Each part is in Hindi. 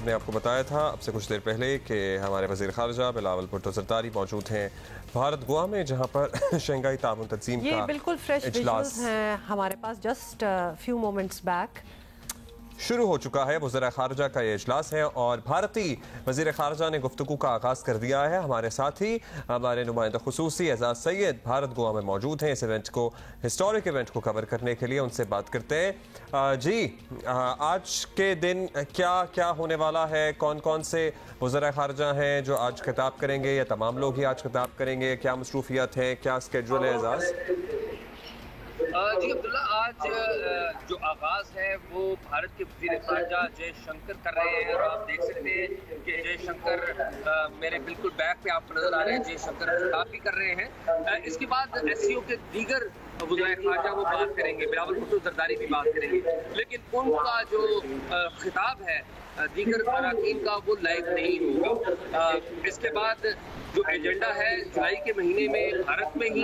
हमने आपको बताया था अब से कुछ देर पहले कि हमारे वज़ीर ख़ारजा बिलावल भुट्टो ज़रदारी मौजूद हैं भारत गोवा में, जहां पर शंघाई ताउन तंजीम का बिल्कुल फ्रेश विजुअल्स हैं हमारे पास जस्ट फ्यू मोमेंट्स बैक शुरू हो चुका है। वज़ीर ख़ारजा का ये इजलास है और भारतीय वज़ीर ख़ारजा ने गुफ्तगू का आगाज़ कर दिया है। हमारे साथ ही हमारे नुमाइंदा खुसूसी एजाज सैयद भारत गोवा में मौजूद हैं इस इवेंट को, हिस्टोरिक इवेंट को कवर करने के लिए। उनसे बात करते हैं। जी, आज के दिन क्या क्या होने वाला है? कौन कौन से वज़ीर ख़ारजा हैं जो आज खिताब करेंगे, या तमाम लोग ही आज खिताब करेंगे? क्या मसरूफियत है, क्या स्केड्यूल है एजाज? जी अब्दुल्ला, आज जो आगाज़ है वो भारत के वज़ीर ख़ारजा जयशंकर कर रहे हैं और आप देख सकते हैं कि जयशंकर मेरे बिल्कुल बैक पे आपको नज़र आ रहे हैं। जयशंकर खिताब भी कर रहे हैं। इसके बाद एससीओ के दीगर वज़ीर ख़ारजा वो बात करेंगे, बिलावल भुट्टो ज़रदारी भी बात करेंगे, लेकिन उनका जो खिताब है दीगर अराकीन का वो लाइव नहीं होगा। इसके बाद जो एजेंडा है जुलाई के महीने में भारत में ही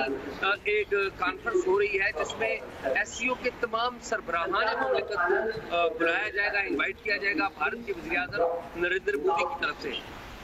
एक कॉन्फ्रेंस हो रही है जिसमें एससीओ के तमाम सरबराहान मुमलिकत को बुलाया जाएगा, इनवाइट किया जाएगा भारत के वज़ीर आज़म नरेंद्र मोदी की तरफ से।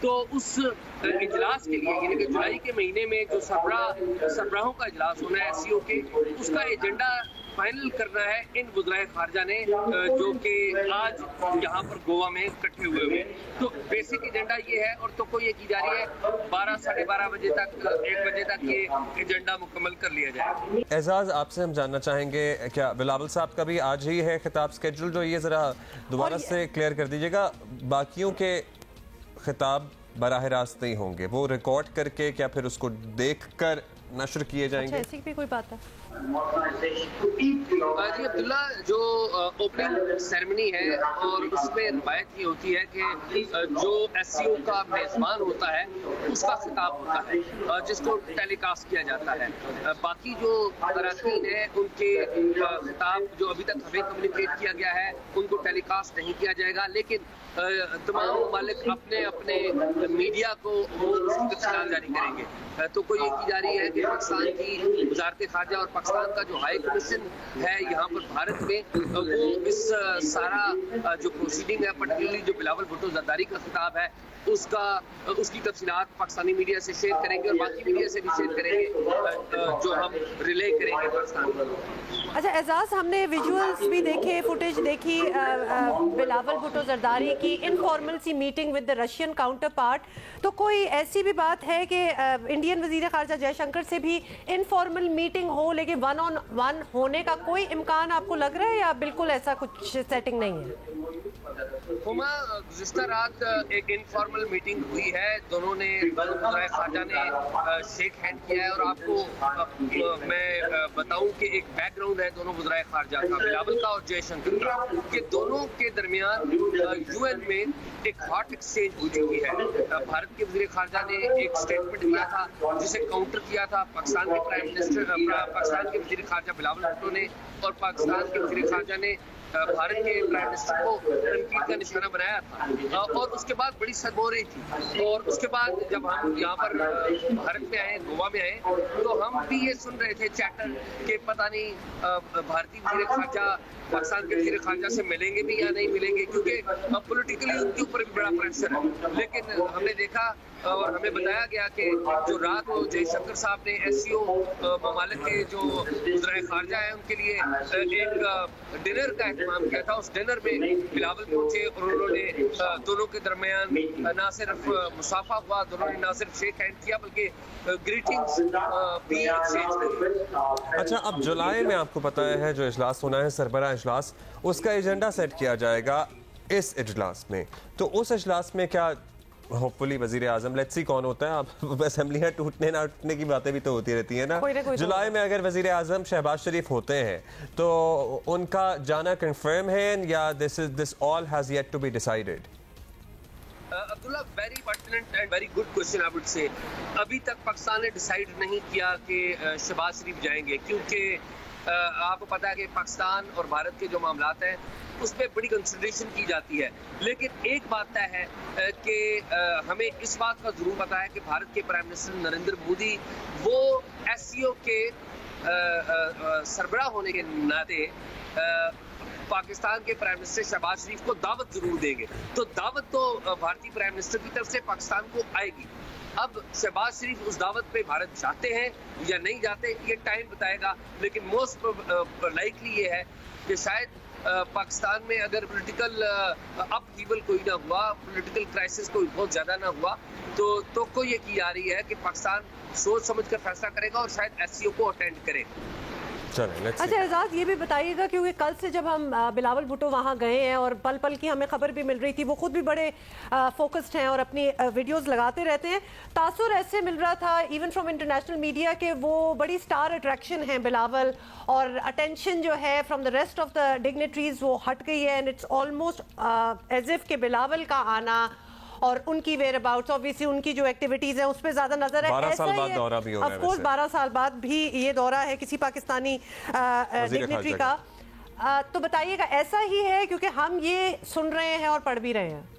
तो उस इजलास के लिए, यानी कि जुलाई के महीने में जो सरबराहों का इजलास होना है एससीओ के, उसका एजेंडा फाइनल करना है इन वज़ीर ख़ारजा ने जो कि आज यहाँ पर गोवा में इकट्ठे हुए हुए। तो बेसिक एजेंडा ये है और तो कोई ये की जा रही है 12 साढ़े 12 बजे तक 1 बजे तक ये एजेंडा मुकम्मल कर लिया जाए। एजाज, आपसे हम जानना चाहेंगे क्या बिलावल साहब का भी आज ही है खिताब स्केड्यूल, जो ये ज़रा दोबारा से क्लियर कर दीजिएगा? बाकियों के खिताब बराह रास्त नहीं होंगे, वो रिकॉर्ड करके क्या फिर उसको देख कर नशर किए जाएंगे? ऐसी भी कोई बात है? जी अब्दुल्ला, जो ओपनिंग सेरेमनी है और उसमें रवायत ये होती है कि जो एससीओ का मेज़बान होता है उसका खिताब होता है जिसको टेलीकास्ट किया जाता है। बाकी जो अरकान है उनके खिताब जो अभी तक हमें कम्युनिकेट किया गया है उनको टेलीकास्ट नहीं किया जाएगा, लेकिन तमाम मालिक अपने अपने मीडिया को वो उसकी तफसीलात जारी करेंगे। तो कोई ये की जा रही है कि पाकिस्तान की वज़ारत ख़ारजा और पाकिस्तान का जो हाई कमीशन है यहाँ पर भारत में, वो इस सारा जो प्रोसीडिंग है, पर्टिकुलरली जो बिलावल भुट्टो ज़रदारी का खिताब है उसकी तफसीलात पाकिस्तानी मीडिया से शेयर करेंगे और बाकी मीडिया से भी शेयर करेंगे जो हम रिले करेंगे पाकिस्तान को। अच्छा एजाज, हमने विजुअल्स भी देखे, फुटेज देखी बिलावल भुट्टो ज़रदारी की इनफॉर्मल सी meeting with the Russian counterpart. तो कोई ऐसी भी बात है कि इंडियन वज़ीर ख़ारजा जयशंकर से भी इनफॉर्मल मीटिंग हो, लेकिन 1-on-1 होने का कोई इम्कान आपको लग रहा है या बिल्कुल ऐसा कुछ सेटिंग नहीं है? हुमा, गुज़िश्ता रात एक इनफॉर्मल मीटिंग हुई है, दोनों वज़ीर ख़ारजा ने शेक हैंड किया है। और आपको मैं बताऊं कि एक बैकग्राउंड है दोनों वज़ीर ख़ारजा का, बिलावल का और जयशंकर का, कि दोनों के दरमियान यूएन में एक हॉट एक्सचेंज हो चुकी है। भारत के वज़ीर ख़ारजा ने एक स्टेटमेंट दिया था जिसे काउंटर किया था पाकिस्तान के प्राइम मिनिस्टर, पाकिस्तान के वज़ीर ख़ारजा बिलावल भुट्टो ने, और पाकिस्तान के वज़ीर ख़ारजा ने भारत के प्राइम मिनिस्टर को तनकीद का निशाना बनाया था। और उसके बाद बड़ी सद हो रही थी। और उसके बाद जब हम यहाँ पर भारत में आए, गोवा में आए, तो हम भी ये सुन रहे थे चैटर कि पता नहीं भारतीय वज़ीर ख़ारजा पाकिस्तान के वज़ीर ख़ारजा से मिलेंगे भी या नहीं मिलेंगे, क्योंकि पॉलिटिकली उनके ऊपर भी बड़ा प्रेशर है। लेकिन हमने देखा और हमें बताया गया कि जो रात को जयशंकर साहब ने एससीओ ममालिक के जो वज़ीर ख़ारजा है उनके लिए एक डिनर का एहतमाम किया था। उस डिनर में बिलावल पहुंचे और उन्होंने दोनों के दरमियान ना सिर्फ मुसाफा हुआ, दोनों ने ना सिर्फ शेक हैंड किया बल्कि ग्रीटिंग्स भी एक्सचेंज करी। अच्छा, अब जुलाई में आपको पता है जो इजलास होना है, सरबराह इजलास, उसका एजेंडा सेट किया जाएगा इस इजलास में। तो उस इजलास में क्या होपफुली वजीर आजम, लेट्स सी कौन होता है, अब असेंबलियां टूटने ना टूटने की बातें भी तो होती रहती है ना। जुलाई में अगर वजीर आजम शहबाज शरीफ होते हैं तो उनका जाना कंफर्म है या this all has yet to be decided? Abdullah, very pertinent and very good question I would say. अभी तक पाकिस्तान ने डिसाइड नहीं किया कि शहबाज शरीफ जाएंगे, क्योंकि आपको पता है कि पाकिस्तान और भारत के जो मामलात हैं उस पर बड़ी कंसिडरेशन की जाती है। लेकिन एक बात तय है कि हमें इस बात का ज़रूर पता है कि भारत के प्राइम मिनिस्टर नरेंद्र मोदी वो एससीओ के सरबराह होने के नाते पाकिस्तान के प्राइम मिनिस्टर शहबाज शरीफ को दावत जरूर देंगे। तो दावत तो भारतीय प्राइम मिनिस्टर की तरफ से पाकिस्तान को आएगी। अब शहबाज शरीफ उस दावत पे भारत जाते हैं या नहीं जाते, ये टाइम बताएगा। लेकिन मोस्ट लाइकली ये है कि शायद पाकिस्तान में अगर पॉलिटिकल अपहीवल कोई ना हुआ, पॉलिटिकल क्राइसिस कोई बहुत ज्यादा ना हुआ, तो कोई ये की आ रही है कि पाकिस्तान सोच समझ कर फैसला करेगा और शायद एससीओ को अटेंड करे। अच्छा एजाज, ये भी बताइएगा क्योंकि कल से जब हम बिलावल भुट्टो वहाँ गए हैं और पल पल की हमें खबर भी मिल रही थी, वो खुद भी बड़े फोकस्ड हैं और अपनी वीडियोस लगाते रहते हैं। तासुर ऐसे मिल रहा था इवन फ्रॉम इंटरनेशनल मीडिया के वो बड़ी स्टार अट्रैक्शन है बिलावल, और अटेंशन जो है from the rest of the dignitaries वो हट गई है, and it's almost as if के बिलावल का आना और उनकी वेयर अबाउट्स, ऑब्वियसली उनकी जो एक्टिविटीज हैं उस पर ज्यादा नजर है। 12 साल बाद दौरा भी हो रहा है, ऑफ कोर्स 12 साल बाद भी ये दौरा है किसी पाकिस्तानी डिग्नेटरी का। तो बताइएगा ऐसा ही है, क्योंकि हम ये सुन रहे हैं और पढ़ भी रहे हैं।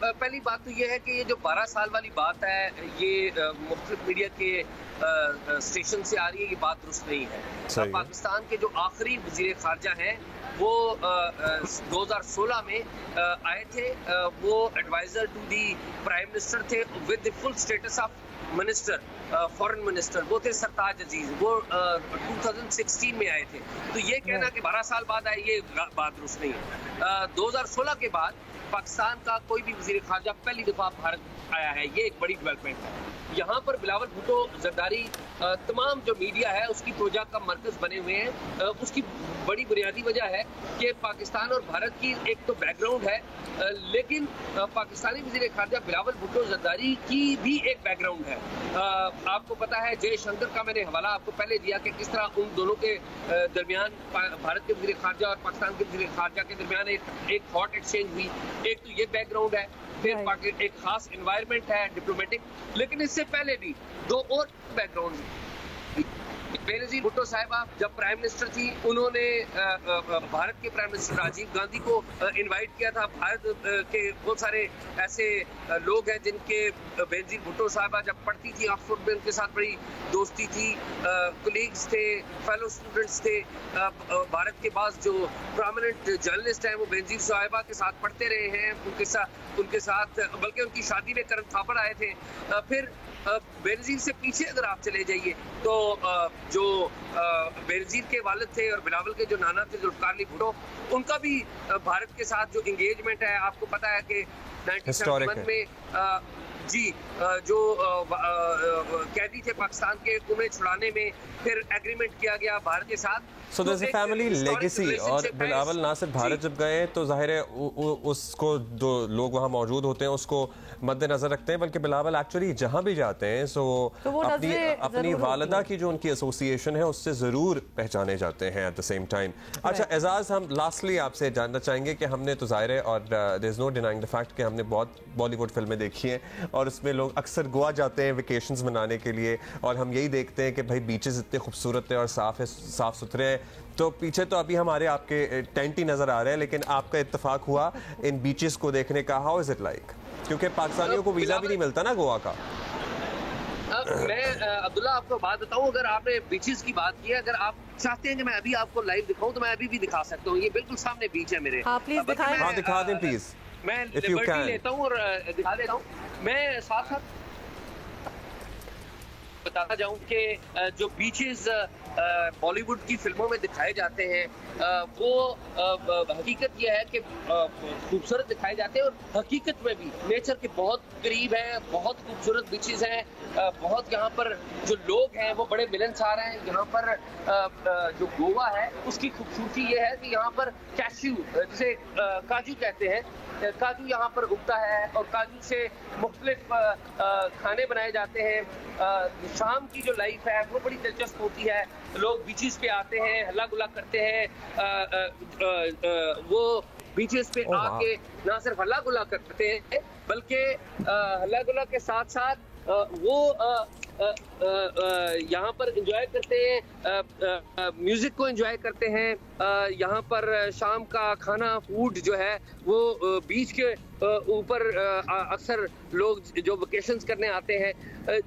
पहली बात तो ये है कि ये जो 12 साल वाली बात है, ये मुख्तलिफ मीडिया के स्टेशन से आ रही है, ये बात दुरुस्त नहीं है। पाकिस्तान के जो आखिरी वजीर खारजा हैं वो 2016 में आए थे, वो advisor to the prime minister थे with the full status of minister, foreign minister, वो थे सरताज अजीज, वो 2016 में आए थे। तो ये कहना कि 12 साल बाद आए, ये बात दुरुस्त नहीं है। 2016 के बाद पाकिस्तान का कोई भी वजीर खारजा पहली दफा भारत आया है, ये एक बड़ी डेवलपमेंट है। यहाँ पर बिलावल भुट्टो जरदारी तमाम जो मीडिया है उसकी तवज्जो का मरकज बने हुए हैं। उसकी बड़ी बुनियादी वजह है कि पाकिस्तान और भारत की एक तो बैकग्राउंड है, लेकिन पाकिस्तानी वजीर खारजा बिलावल भुट्टो जरदारी की भी एक बैकग्राउंड है। आपको पता है जयशंकर का मैंने हवाला आपको पहले दिया कि किस तरह उन दोनों के दरमियान, भारत के वजीर खारजा और पाकिस्तान के वजीर खारजा के दरमियान एक थॉट एक्सचेंज हुई। एक तो ये बैकग्राउंड है, फिर एक खास एनवायरनमेंट है डिप्लोमेटिक, लेकिन इससे पहले भी दो और बैकग्राउंड। बेनजीर भुट्टो साहिबा जब प्राइम मिनिस्टर थी, उन्होंने भारत के प्राइम मिनिस्टर राजीव गांधी को इनवाइट किया था। भारत के बहुत सारे ऐसे लोग हैं जिनके बेनजीर भुट्टो साहिबा जब पढ़ती थी ऑक्सफोर्ड में, उनके साथ बड़ी दोस्ती थी, कलीग्स थे, फेलो स्टूडेंट्स थे। भारत के पास जो प्रोमिनेंट जर्नलिस्ट हैं वो बेनजीर साहिबा के साथ पढ़ते रहे हैं, उनके साथ बल्कि उनकी शादी में करण थापर आए थे। फिर बेनजीर से पीछे अगर आप चले जाइए तो जो बेनजीर के वालिद थे और बिलावल के जो नाना थे जुल्फकार भुट्टो, उनका भी भारत के साथ जो एंगेजमेंट है, आपको पता है कि 1971 में जो कैदी थे पाकिस्तान के, उन्हें छुड़ाने में फिर एग्रीमेंट किया गया भारत के साथ। So there is a family legacy. और बिलावल ना सिर्फ भारत जब गए तो जाहिर है उसको जो लोग वहाँ मौजूद होते हैं उसको मद्देनजर रखते हैं, बल्कि बिलावल एक्चुअली जहाँ भी जाते हैं तो अपनी वालिदा की जो उनकी एसोसिएशन है उससे ज़रूर पहचाने जाते हैं एट द सेम टाइम। अच्छा एजाज, हम लास्टली आपसे जानना चाहेंगे कि हमने तो जाहिर है और there is no denying the fact कि हमने बहुत बॉलीवुड फिल्में देखी हैं और उसमें लोग अक्सर गोवा जाते हैं वेकेशंस मनाने के लिए, और हम यही देखते हैं कि भाई बीचेस इतने खूबसूरत हैं और साफ सुथरे हैं। तो पीछे तो अभी हमारे आपके टेंट ही नज़र आ रहे हैं, लेकिन आपका इत्तेफाक हुआ इन बीचेस को देखने का। How is it like? क्योंकि पाकिस्तानियों को वीज़ा भी नहीं मिलता ना गोवा का। मैं अब्दुल्ला आपको बात बताऊं, अगर आपने बीचेस की बात की है, अगर आप चाहते हैं कि मैं अभी आपको लाइव दिखाऊं तो मैं अभी भी दिखा सकता हूँ। ये बिल्कुल सामने बीच है मेरे। हाँ प्लीज दिखाएं। हाँ दिखा दें प्लीज। मैं लिबर्टी लेता हूँ और दिखा देता हूँ। मैं साथ साथ बताना चाहूँ कि जो बीचेस बॉलीवुड की फिल्मों में दिखाए जाते हैं वो हकीकत यह है कि खूबसूरत दिखाए जाते हैं, और हकीकत में भी नेचर के बहुत करीब है, बहुत खूबसूरत बीचेस हैं। बहुत यहाँ पर जो लोग हैं वो बड़े मिलनसार हैं। यहाँ पर जो गोवा है उसकी खूबसूरती ये है कि यहाँ पर कैश्यू, जिसे काजू कहते हैं, काजू यहाँ पर उगता है और काजू से मुख्तलिफ खाने बनाए जाते हैं। शाम की जो लाइफ है वो बड़ी दिलचस्प होती है। लोग बीचेस पे आते हैं, हल्ला गुल्ला करते हैं। वो बीचेस पे आके ना सिर्फ हल्ला गुल्ला करते हैं बल्कि हल्ला गुल्ला के साथ साथ वो यहाँ पर एंजॉय करते हैं, म्यूजिक को एंजॉय करते हैं। यहाँ पर शाम का खाना फूड जो है वो बीच के ऊपर अक्सर लोग जो वेकेशंस करने आते हैं।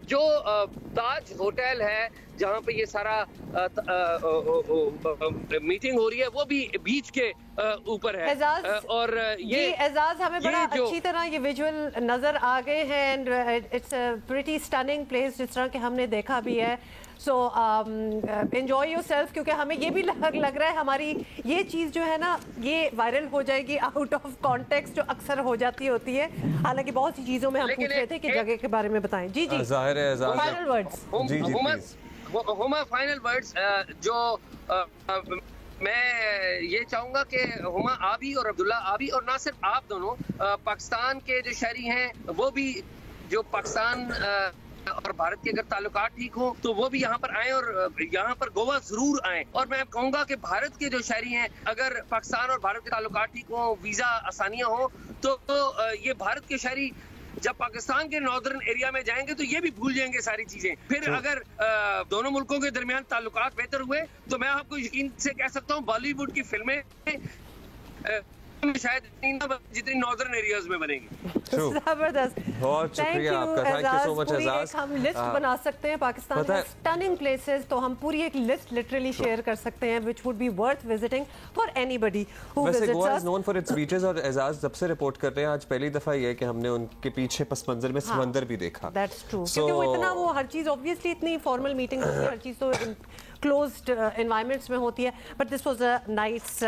जो ताज होटल है जहाँ पे ये सारा मीटिंग हो रही है वो भी बीच के ऊपर है। और ये एजाज हमें बड़ा अच्छी तरह ये विजुअल नजर आ गए हैं and it's a pretty stunning place जिस तरह के हमने देखा भी है। सो एंजॉय योर सेल्फ, क्योंकि हमें ये भी लग रहा है हमारी ये चीज़ जो है ना ये वायरल हो जाएगी आउट ऑफ कॉन्टेक्स्ट जो अक्सर हो जाती होती है। हालांकि बहुत सी चीज़ों में हम पूछ रहे थे कि जगह के बारे में बताएं। जी जी जाहिर है फाइनल वर्ड्स। जी जी हुमा फाइनल वर्ड्स जो मैं ये चाहूंगा कि हुमा आबी और अब्दुल्ला आबी और ना सिर्फ आप दोनों पाकिस्तान के जो शहरी हैं वो भी जो पाकिस्तान और भारत के अगर ताल्लुकात ठीक हो तो वो भी यहाँ पर आए और यहाँ पर गोवा जरूर आए। और मैं कहूँगा कि भारत के जो शहरी हैं अगर पाकिस्तान और भारत के ताल्लुकात ठीक हो, वीजा आसानियाँ हो तो ये भारत के शहरी जब पाकिस्तान के नॉर्दर्न एरिया में जाएंगे तो ये भी भूल जाएंगे सारी चीजें। फिर अगर दोनों मुल्कों के दरमियान ताल्लुकात बेहतर हुए तो मैं आपको यकीन से कह सकता हूँ बॉलीवुड की फिल्में शायद जितनी नॉर्दर्न एरियाज में बनेगी। जबरदस्त, बहुत शुक्रिया आपका, thank you so much Ajaz. हम लिस्ट बना सकते हैं पाकिस्तान में स्टनिंग प्लेसेस, तो हम पूरी एक लिस्ट लिटरली शेयर कर सकते हैं which would be worth visiting for anybody who visits us. Goa is known for its beaches और एजाज जब से रिपोर्ट कर रहे हैं आज पहली दफा ये है कि हमने उनके पीछे पस मंजर में समंदर भी देखा। दैट्स ट्रू, क्योंकि वो इतना वो हर चीज ऑब्वियसली इतनी फॉर्मल मीटिंग होती है, हर चीज तो क्लोज्ड एनवायरनमेंट्स में होती है, but this was a nice